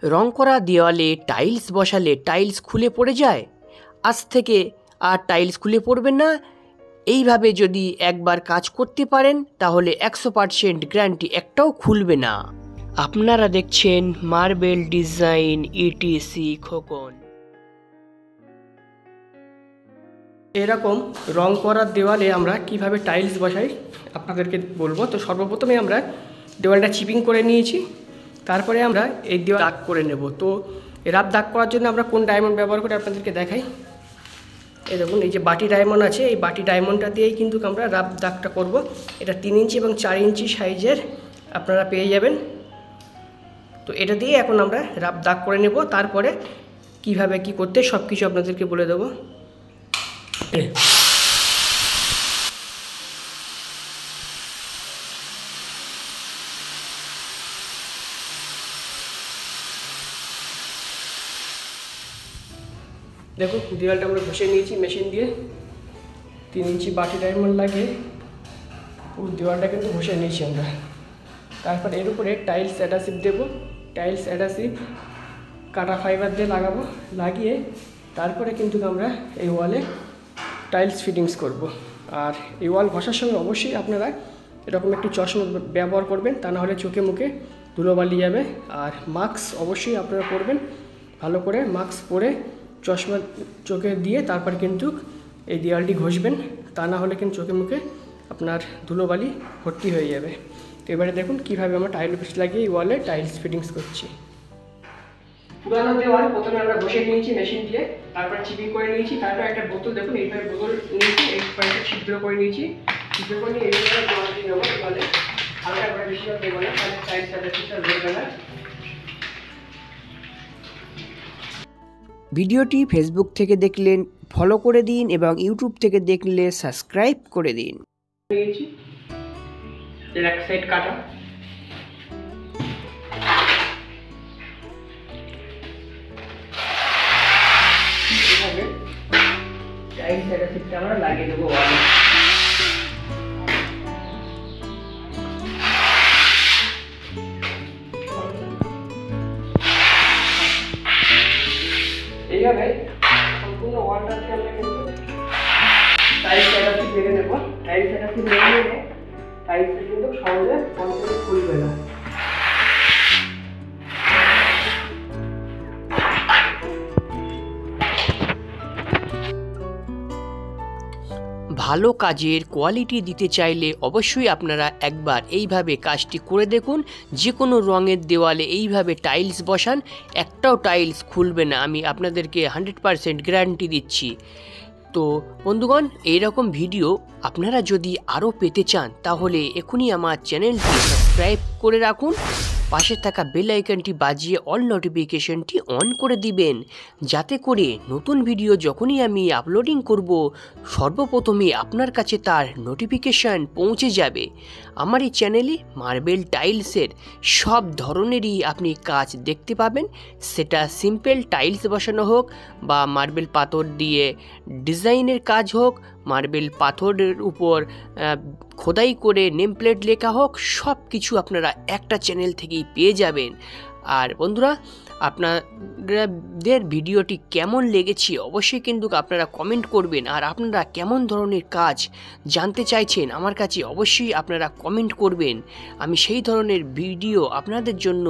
রং করা দেওয়ালে টাইলস বসালে টাইলস খুলে পড়ে যায়। আজ থেকে আর টাইলস খুলে পড়বে না। এইভাবে যদি একবার কাজ করতে পারেন তাহলে 100% গ্যারান্টি, একটাও খুলবে না। আপনারা দেখছেন মার্বেল ডিজাইন ইটিসি খোকন। এরকম রং করার দেওয়ালে আমরা কিভাবে টাইলস বসাই আপনাদেরকে বলবো। তো সর্বপ্রথমে আমরা দেওয়ালটা চিপিং করে নিয়েছি, তারপরে আমরা এই দেওয়াল দাগ করে নেব। তো রাফ দাগ করার জন্য আমরা কোন ডায়মন্ড ব্যবহার করে আপনাদেরকে দেখাই। এই দেখুন, এই যে বাটি ডায়মন্ড আছে, এই বাটি ডায়মন্ডটা দিয়েই কিন্তু আমরা রাফ দাগটা করব। এটা 3 ইঞ্চি এবং 4 ইঞ্চি সাইজের আপনারা পেয়ে যাবেন। তো এটা দিয়ে এখন আমরা রাফ দাগ করে নেব, তারপরে কিভাবে কি করতে সব কিছু আপনাদেরকে বলে দেবো। দেখো, দেওয়ালটা আমরা ঘষে নিয়েছি মেশিন দিয়ে। 3 ইঞ্চি বাটি ডায়মন্ড লাগিয়ে পুরো দেওয়ালটা কিন্তু ঘষে নিয়েছি আমরা। তারপর এর উপরে টাইলস অ্যাডাসিভ দেবো। টাইলস অ্যাডাসিভ কাটা ফাইবার দিয়ে লাগাবো, লাগিয়ে তারপরে কিন্তু আমরা এই ওয়ালে টাইলস ফিটিংস করব। আর এই ওয়াল ঘষার সময় অবশ্যই আপনারা এরকম একটি চশমা ব্যবহার করবেন, তা না হলে চোখে মুখে ধুলোবালি যাবে। আর মাস্ক অবশ্যই আপনারা পরবেন, ভালো করে মাস্ক পরে চশমা চোখে দিয়ে তারপর কিন্তু এই দেওয়ালটি ঘষবেন, তা না হলে কিন্তু চোখে মুখে আপনার ধুলোবালি ভর্তি হয়ে যাবে। তো এবারে দেখুন কীভাবে আমরা টাইল পিস লাগিয়ে এই ওয়ালে টাইলস ফিটিংস করছি। পুরানো দেওয়াল প্রথমে আমরা ঘষে নিয়েছি মেশিন দিয়ে, তারপর চিপিং করে নিয়েছি। তারপর একটা বোতল, দেখুন এইভাবে বোতল নিয়েছি, এই কয়েকটা ছিদ্র করে নিয়েছি। ছিদ্র করে নিয়ে এইভাবে দেওয়ালটি নেবো, দেওয়ালে হালকা করে বেশি দেবো না, তাহলে টাইলসটা বেশিটা ধরবে না। ভিডিওটি ফেসবুক থেকে দেখলেন ফলো করে দিন এবং ইউটিউব থেকে দেখলে সাবস্ক্রাইব করে দিন। নিয়েছি এর এক সাইড কাটা, এইভাবে টাইলস অ্যাডাসিভটা আমরা লাগিয়ে দেবো ওয়ালে। এইভাবে সম্পূর্ণ ওয়ালটাকে আমরা কিন্তু টাইলস অ্যাডাসিভ মেরে নেব। টাইলস অ্যাডাসিভ মেরে নিলে টাইলসটা কিন্তু সহজে কন্ট্রোলে খুলবে না। ভালো কাজের কোয়ালিটি দিতে চাইলে অবশ্যই আপনারা একবার এইভাবে কাজটি করে দেখুন। যে কোনো রঙের দেওয়ালে এইভাবে টাইলস বসান, একটাও টাইলস খুলবে না, আমি আপনাদেরকে 100% গ্যারান্টি দিচ্ছি। তো বন্ধুগণ, এইরকম ভিডিও আপনারা যদি আরও পেতে চান তাহলে এখনই আমার চ্যানেলটি সাবস্ক্রাইব করে রাখুন, পাশে থাকা বেল আইকনটি বাজিয়ে অল নোটিফিকেশনটি অন করে দিবেন, যাতে করে নতুন ভিডিও যখনই আমি আপলোডিং করব সর্বপ্রথমে আপনার কাছে তার নোটিফিকেশান পৌঁছে যাবে। আমার এই চ্যানেলে মার্বেল টাইলসের সব ধরনেরই আপনি কাজ দেখতে পাবেন, সেটা সিম্পল টাইলস বসানো হোক বা মার্বেল পাথর দিয়ে ডিজাইনের কাজ হোক, মার্বেল পাথরের উপর খোদাই করে নেম প্লেট লেখা হোক, সব কিছু আপনারা একটা চ্যানেল থেকেই পেয়ে যাবেন। আর বন্ধুরা, আপনাদের ভিডিওটি কেমন লেগেছে অবশ্যই কিন্তু আপনারা কমেন্ট করবেন। আর আপনারা কেমন ধরনের কাজ জানতে চাইছেন আমার কাছে অবশ্যই আপনারা কমেন্ট করবেন, আমি সেই ধরনের ভিডিও আপনাদের জন্য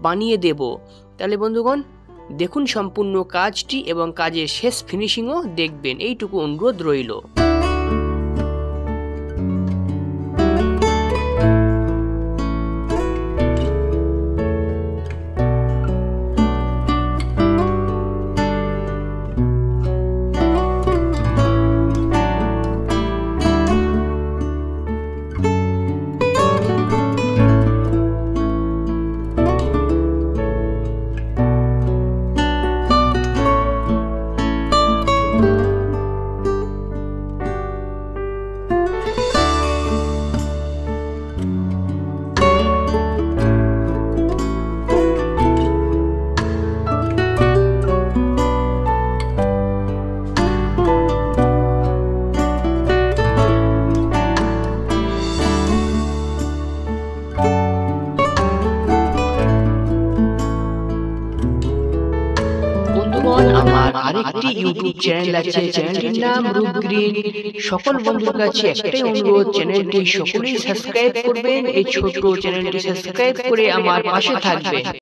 বানিয়ে দেব। তাহলে বন্ধুগণ, দেখুন সম্পূর্ণ কাজটি এবং কাজের শেষ ফিনিশিংও দেখবেন, এইটুকু অনুরোধ রইল। বন্ধুগণ, আমার আরেকটি ইউটিউব চ্যানেল আছে, চ্যানেলটির নাম রূপ গ্রিন। সকল বন্ধুর কাছে একটাই অনুরোধ, চ্যানেলটি সকলেই সাবস্ক্রাইব করবেন। এই ছোট চ্যানেলটি সাবস্ক্রাইব করে আমার পাশে থাকবেন।